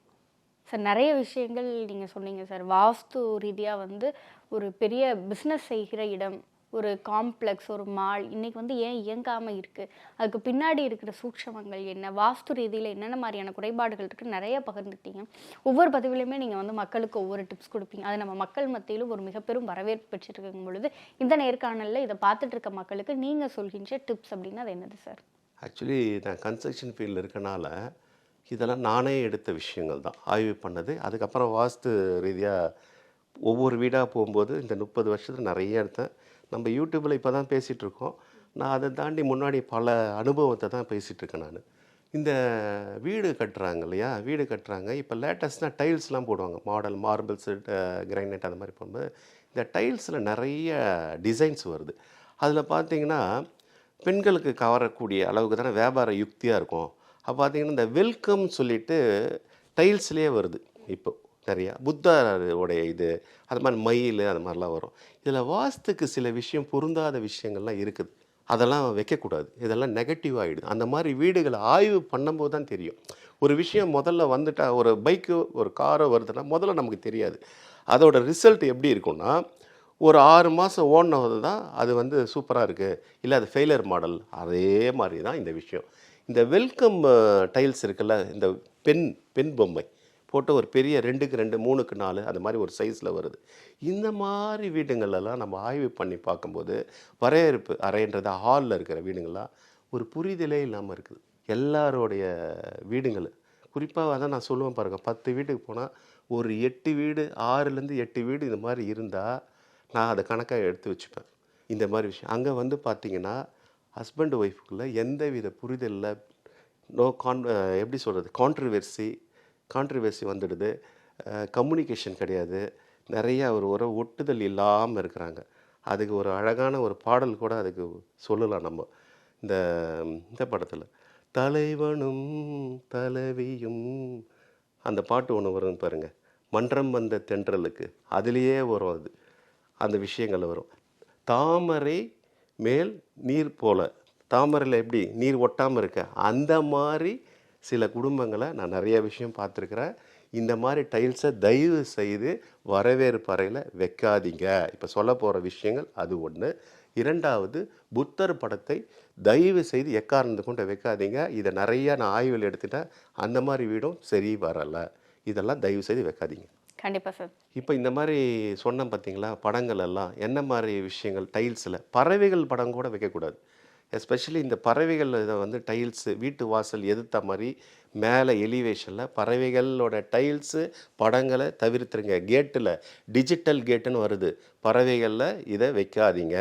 சார் நிறைய விஷயங்கள் நீங்கள் சொன்னீங்க சார். வாஸ்து ரீதியாக வந்து ஒரு பெரிய பிஸ்னஸ் செய்கிற இடம், ஒரு காம்ப்ளெக்ஸ், ஒரு மால் இன்றைக்கி வந்து ஏன் இயங்காமல் இருக்குது, அதுக்கு பின்னாடி இருக்கிற சூட்சமங்கள் என்ன, வாஸ்து ரீதியில் என்னென்ன மாதிரியான குறைபாடுகள் இருக்குது, நிறைய பகிர்ந்துக்கிட்டீங்க. ஒவ்வொரு பதிவிலையுமே நீங்கள் வந்து மக்களுக்கு ஒவ்வொரு டிப்ஸ் கொடுப்பீங்க. அது நம்ம மக்கள் மத்தியிலும் ஒரு மிகப்பெரும் வரவேற்பு பெற்றுருக்கும் பொழுது இந்த நேர்காணலில் இதை பார்த்துட்டு இருக்க மக்களுக்கு நீங்கள் சொல்கின்ற டிப்ஸ் அப்படின்னா அது என்னது சார்? ஆக்சுவலி நான் கன்ஸ்ட்ரக்ஷன் ஃபீல்டில் இருக்கனால இதெல்லாம் நானே எடுத்த விஷயங்கள் தான், ஆய்வு பண்ணது. அதுக்கப்புறம் வாஸ்து ரீதியாக ஒவ்வொரு வீடாக போகும்போது இந்த 30 வருஷத்தில் நிறைய எடுத்தேன். நம்ம யூடியூப்பில் இப்போ தான் பேசிகிட்டு இருக்கோம். நான் அதை தாண்டி முன்னாடி பல அனுபவத்தை தான் பேசிகிட்டு இருக்கேன் நான். இந்த வீடு கட்டுறாங்க இல்லையா, வீடு கட்டுறாங்க. இப்போ லேட்டஸ்ட்டாக டைல்ஸ்லாம் போடுவாங்க. மாடல் மார்பிள்ஸு, கிரைனைட் அந்த மாதிரி போகும்போது இந்த டைல்ஸில் நிறைய டிசைன்ஸ் வருது. அதில் பார்த்தீங்கன்னா பெண்களுக்கு கவரக்கூடிய அளவுக்கு தானே வியாபார யுக்தியாக இருக்கும். அப்போ பார்த்தீங்கன்னா இந்த வெல்கம் சொல்லிட்டு டைல்ஸ்லேயே வருது. இப்போ நிறையா புத்தருடைய இது அது மாதிரி மயில் அது மாதிரிலாம் வரும். இதில் வாஸ்துக்கு சில விஷயம் பொருந்தாத விஷயங்கள்லாம் இருக்குது. அதெல்லாம் வைக்கக்கூடாது. இதெல்லாம் நெகட்டிவ் ஆகிடுது. அந்த மாதிரி வீடுகளை ஆய்வு பண்ணும்போது தான் தெரியும். ஒரு விஷயம் முதல்ல வந்துட்டா, ஒரு பைக்கோ ஒரு காரோ வருதுன்னா முதல்ல நமக்கு தெரியாது. அதோட ரிசல்ட் எப்படி இருக்கும்னா, ஒரு 6 மாதம் ஓடினது தான் அது வந்து சூப்பராக இருக்குது, இல்லை அது ஃபெயிலியர் மாடல். அதே மாதிரி தான் இந்த விஷயம். இந்த வெல்கம் டைல்ஸ் இருக்குல்ல, இந்த பெண் பொம்மை போட்டு ஒரு பெரிய 2க்கு 2 3க்கு 4 அந்த மாதிரி ஒரு சைஸில் வருது. இந்த மாதிரி வீடுங்களெல்லாம் நம்ம ஆய்வு பண்ணி பார்க்கும்போது வரவேற்பு அறைன்றது ஹாலில் இருக்கிற வீடுங்கள்லாம் ஒரு புரிதலே இல்லாமல் இருக்குது. எல்லாரோடைய வீடுங்கள் குறிப்பாக அதான் நான் சொல்லுவேன் பாருங்கள், 10 வீட்டுக்கு போனால் ஒரு 8 வீடு 6லேருந்து 8 வீடு இந்த மாதிரி இருந்தால் நான் அதை கணக்காக எடுத்து வச்சுப்பேன். இந்த மாதிரி விஷயம் அங்கே வந்து பார்த்திங்கன்னா ஹஸ்பண்ட் ஒய்ஃபுக்குள்ளே எந்த வித புரிதலில் எப்படி சொல்கிறது, கான்ட்ரவர்சி வந்துடுது. கம்யூனிகேஷன் கிடையாது. நிறையா ஒரு ஒட்டுதல் இல்லாமல் இருக்கிறாங்க. அதுக்கு ஒரு அழகான ஒரு பாடல் கூட அதுக்கு சொல்லலாம் நம்ம. இந்த படத்தில் தலைவனும் தலைவியும் அந்த பாட்டு ஒன்று வரும் பாருங்கள், மன்றம் வந்த தென்றலுக்கு, அதுலேயே வரும் அது. அந்த விஷயங்கள் வரும். தாமரை மேல் நீர் போல, தாமரையில் எப்படி நீர் ஒட்டாமல் இருக்க, அந்த மாதிரி சில குடும்பங்களை நான் நிறைய விஷயம் பார்த்துருக்குறேன். இந்த மாதிரி டைல்ஸை தயவு செய்து வரவேற்பு அறையில் வைக்காதீங்க. இப்போ சொல்ல போகிற விஷயங்கள் அது ஒன்று. 2வது, புத்தர் படத்தை தயவு செய்து எக்காரணத்தை கொண்டு வைக்காதீங்க. இதை நிறையா நான் ஆய்வில் எடுத்துட்டேன். அந்த மாதிரி வீடும் சரி வரலை. இதெல்லாம் தயவு செய்து வைக்காதீங்க. கண்டிப்பாக சார். இப்போ இந்த மாதிரி சொன்னேன் பார்த்தீங்களா, படங்கள் எல்லாம் என்ன மாதிரி விஷயங்கள் டைல்ஸில், பறவைகள் படம் கூட வைக்கக்கூடாது. எஸ்பெஷலி இந்த பறவைகள் இதை வந்து டைல்ஸு வீட்டு வாசல் எதிர்த்த மாதிரி மேலே எலிவேஷனில் பறவைகளோட டைல்ஸு படங்களை தவிர்த்துருங்க. கேட்டில் டிஜிட்டல் கேட்டுன்னு வருது, பறவைகளில் இதை வைக்காதீங்க.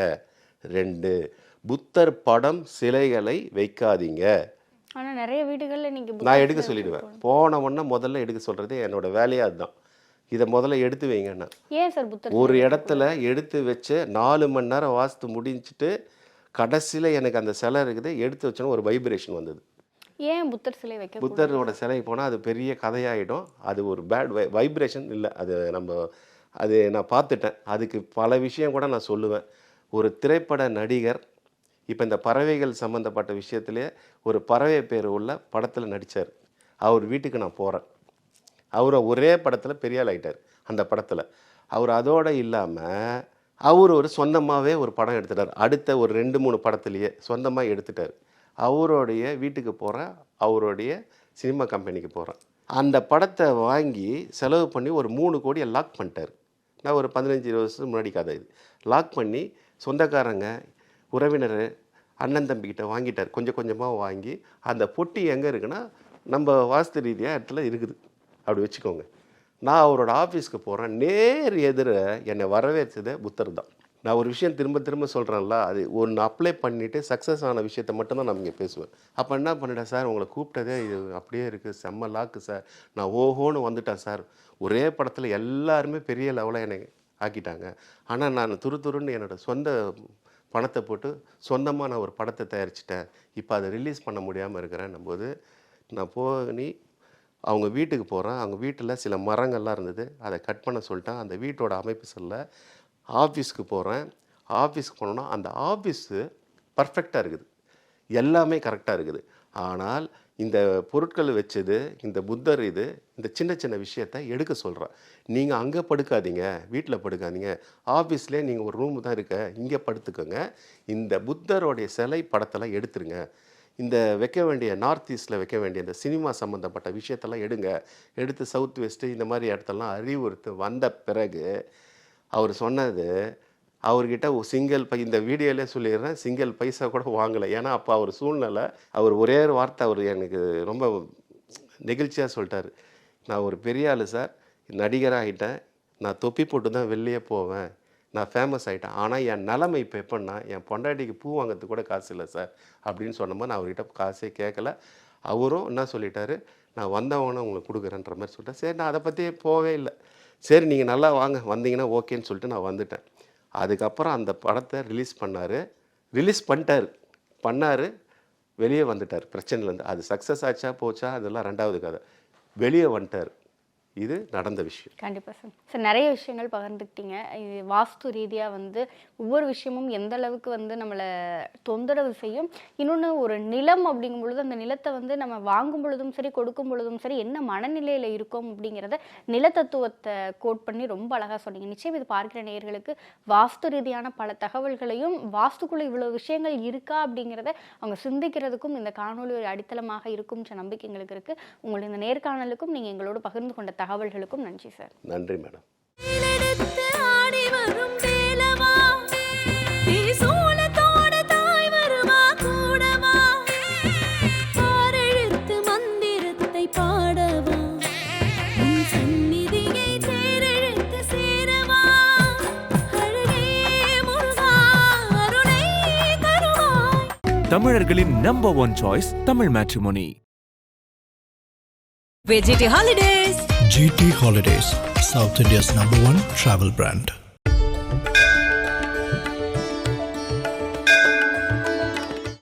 2, புத்தர் படம் சிலைகளை வைக்காதீங்க. ஆனால் நிறைய வீடுகளில் நீங்கள் நான் எடுக்க சொல்லிடுவேன். போன உடனே முதல்ல எடுக்க சொல்கிறது என்னோடய வேலையாக அதுதான். இதை முதல்ல எடுத்து வைங்கன்னா. ஏன் சார் புத்தர் ஒரு இடத்துல எடுத்து வச்சு 4 மணி நேரம் வாஸ்து முடிஞ்சிட்டு கடைசியில் எனக்கு அந்த சிலை இருக்குது எடுத்து வச்சோன்னா ஒரு வைப்ரேஷன் வந்தது. ஏன் புத்தர் சிலை வைக்க? புத்தரோட சிலைக்கு போனால் அது பெரிய கதையாகிடும். அது ஒரு பேட் வைப்ரேஷன் இல்லை. அது நான் பார்த்துட்டேன். அதுக்கு பல விஷயம் கூட நான் சொல்லுவேன். ஒரு திரைப்பட நடிகர் இப்போ இந்த பறவைகள் சம்மந்தப்பட்ட விஷயத்துலேயே ஒரு பறவை பேர் உள்ள படத்தில் நடித்தார். அவர் வீட்டுக்கு நான் போகிறேன். அவர் ஒரே படத்தில் பெரிய ஆள் ஆகிட்டார். அந்த படத்தில் அவர் அதோடு இல்லாமல் அவர் ஒரு சொந்தமாகவே ஒரு படம் எடுத்துட்டார். அடுத்த ஒரு 2-3 படத்துலேயே சொந்தமாக எடுத்துட்டார். அவருடைய வீட்டுக்கு போகிறேன், அவருடைய சினிமா கம்பெனிக்கு போகிறேன். அந்த படத்தை வாங்கி செலவு பண்ணி ஒரு 3 கோடியை லாக் பண்ணிட்டார். நான் ஒரு 15-20 வருஷத்துக்கு முன்னாடி கதை இது. லாக் பண்ணி சொந்தக்காரங்க உறவினர் அண்ணன் தம்பிக்கிட்ட வாங்கிட்டார். கொஞ்சம் கொஞ்சமாக வாங்கி அந்த பொட்டி எங்கே இருக்குன்னா நம்ம வாஸ்து ரீதியாக இடத்துல இருக்குது. அப்படி வச்சுக்கோங்க. நான் அவரோட ஆஃபீஸ்க்கு போகிறேன். நேர் எதிர என்னை வரவேற்றது புத்தர் தான். நான் ஒரு விஷயம் திரும்ப திரும்ப சொல்கிறேன்ல, அது ஒன்று அப்ளை பண்ணிவிட்டு சக்ஸஸ் ஆன விஷயத்தை மட்டும்தான் நான் இங்கே பேசுவேன். அப்போ என்ன பண்ணிட்டேன் சார், உங்களை கூப்பிட்டதே இது அப்படியே இருக்குது, செம்ம லாக்கு சார், நான் ஓஹோன்னு வந்துட்டேன் சார். ஒரே படத்தில் எல்லாருமே பெரிய லெவலில் என்னை ஆக்கிட்டாங்க. ஆனால் நான் துருன்னு என்னோடய சொந்த பணத்தை போட்டு சொந்தமாக நான் ஒரு படத்தை தயாரிச்சிட்டேன். இப்போ அதை ரிலீஸ் பண்ண முடியாமல் இருக்கிறேன்னும் போது நான் அவங்க வீட்டுக்கு போகிறேன். அவங்க வீட்டில் சில மரங்கள்லாம் இருந்தது, அதை கட் பண்ண சொல்லிட்டேன். அந்த வீட்டோட அமைப்பு சொல்ல ஆஃபீஸ்க்கு போகிறேன். ஆஃபீஸ்க்கு போனோன்னா அந்த ஆஃபீஸு பர்ஃபெக்டாக இருக்குது, எல்லாமே கரெக்டாக இருக்குது. ஆனால் இந்த பொருட்கள் வச்சது, இந்த புத்தர் இந்த சின்ன சின்ன விஷயத்தை எடுக்க சொல்கிறேன். நீங்கள் அங்கே படுக்காதீங்க, வீட்டில் படுக்காதீங்க, ஆஃபீஸ்லேயே நீங்கள் ஒரு ரூமு தான் இருக்க, இங்கே படுத்துக்கோங்க. இந்த புத்தரோடைய சிலை படத்தெல்லாம் எடுத்துருங்க. இந்த வைக்க வேண்டிய நார்த் ஈஸ்டில் வைக்க வேண்டிய இந்த சினிமா சம்மந்தப்பட்ட விஷயத்தெல்லாம் எடுத்து சவுத் வெஸ்ட்டு இந்த மாதிரி இடத்தெல்லாம் அறிவுறுத்து வந்த பிறகு அவர் சொன்னது, அவர்கிட்ட சிங்கிள் இந்த வீடியோவிலே சொல்லிடுறேன், சிங்கிள் பைசா கூட வாங்கலை. ஏன்னா அப்போ அவர் சூழ்நிலை, அவர் ஒரே ஒரு வார்த்தை அவர் எனக்கு ரொம்ப நெகிழ்ச்சியாக சொல்லிட்டார். நான் ஒரு பெரிய ஆள் சார், நடிகராகிட்டேன், நான் தொப்பி போட்டு தான் வெளியே போவேன், நான் ஃபேமஸ் ஆகிட்டேன். ஆனால் என் நிலைமை இப்போ எப்படின்னா, என் பொண்டாட்டிக்கு பூ வாங்கிறதுக்கு கூட காசு இல்லை சார் அப்படின்னு சொன்னபோது நான் அவர்கிட்ட காசே கேட்கல. அவரும் என்ன சொல்லிட்டாரு, நான் வந்தவொன்னே உங்களுக்கு கொடுக்குறேன்ற மாதிரி சொல்லிட்டேன். சரி, நான் அதை பற்றியே போவே இல்லை. சரி, நீங்கள் நல்லா வாங்க, வந்தீங்கன்னா ஓகேன்னு சொல்லிட்டு நான் வந்துட்டேன். அதுக்கப்புறம் அந்த படத்தை ரிலீஸ் பண்ணார், வெளியே வந்துட்டார் பிரச்சனைலேருந்து. அது சக்ஸஸ் ஆச்சா போச்சா அதெல்லாம் ரெண்டாவது கதை. வெளியே வந்துட்டார். இது நடந்த விஷயம். கண்டிப்பாக சார். சார், நிறைய விஷயங்கள் பகிர்ந்துக்கிட்டீங்க. இது வாஸ்து ரீதியாக வந்து ஒவ்வொரு விஷயமும் எந்த அளவுக்கு வந்து நம்மளை தொந்தரவு செய்யும். இன்னொன்று, ஒரு நிலம் அப்படிங்கும் பொழுது அந்த நிலத்தை வந்து நம்ம வாங்கும் பொழுதும் சரி, கொடுக்கும் பொழுதும் சரி, என்ன மனநிலையில் இருக்கும் அப்படிங்கிறத நிலத்தத்துவத்தை கோட் பண்ணி ரொம்ப அழகாக சொன்னீங்க. நிச்சயம் இது பார்க்கிற நேயர்களுக்கு வாஸ்து ரீதியான பல தகவல்களையும், வாஸ்துக்குள்ளே இவ்வளோ விஷயங்கள் இருக்கா அப்படிங்கிறத அவங்க சிந்திக்கிறதுக்கும் இந்த காணொலி ஒரு அடித்தளமாக இருக்கும்ன்ற நம்பிக்கை எங்களுக்கு இருக்குது. உங்களுடைய இந்த நேர்காணலுக்கும் நீங்கள் எங்களோடு பகிர்ந்து கொண்ட தகவல்களுக்கும் நன்றி சார். நன்றி மேடம். தமிழர்களின் number one choice Tamil matrimony. GT Holidays. GT Holidays, South India's #1 travel brand.